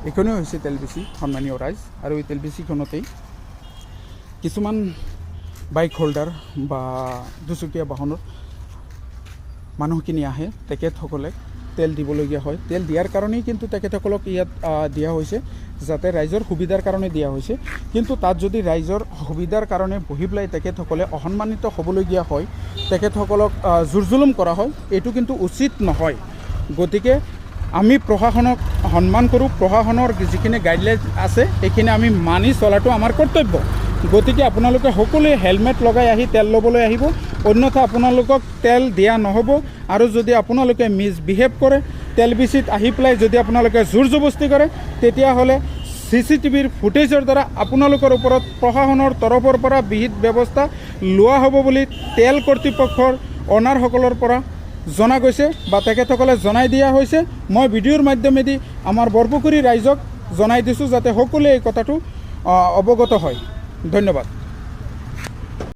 এইখনেই হৈছে তেলবেচি সন্মানীয় ৰাইজ। আৰু এই তেলবেচিখনতেই কিছুমান বাইক হোল্ডাৰ বা দুচকীয়া বাহনৰ মানুহখিনি আহে, তেখেতসকলে তেল দিবলগীয়া হয়। তেল দিয়াৰ কাৰণেই কিন্তু তেখেতসকলক ইয়াত দিয়া হৈছে, যাতে ৰাইজৰ সুবিধাৰ কাৰণে দিয়া হৈছে। কিন্তু তাত যদি ৰাইজৰ সুবিধাৰ কাৰণে বহি পেলাই তেখেতসকলে অসন্মানিত হ'বলগীয়া হয়, তেখেতসকলক জোৰ জুলুম কৰা হয়, এইটো কিন্তু উচিত নহয়। গতিকে আমি প্ৰশাসনক সন্মান কৰোঁ। প্ৰশাসনৰ যিখিনি গাইডলাইন আছে সেইখিনি আমি মানি চলাটো আমাৰ কৰ্তব্য। গতিকে আপোনালোকে সকলোৱে হেলমেট লগাই আহি তেল ল'বলৈ আহিব, অন্যথা আপোনালোকক তেল দিয়া নহ'ব। আৰু যদি আপোনালোকে মিছবিহেভ কৰে, তেলবেচিত আহি পেলাই যদি আপোনালোকে জোৰ জবস্তি কৰে, তেতিয়াহ'লে CCTVৰ ফুটেজৰ দ্বাৰা আপোনালোকৰ ওপৰত প্ৰশাসনৰ তৰফৰ পৰা বিহিত ব্যৱস্থা লোৱা হ'ব বুলি তেল কৰ্তৃপক্ষৰ অনাৰসকলৰ পৰা জনা গৈছে বা তেখেতসকলে জনাই দিয়া হৈছে। মই ভিডিঅ'ৰ মাধ্যমেদি আমাৰ বৰপুখুৰী ৰাইজক জনাই দিছোঁ, যাতে সকলোৱে এই কথাটো অৱগত হয়। ধন্যবাদ।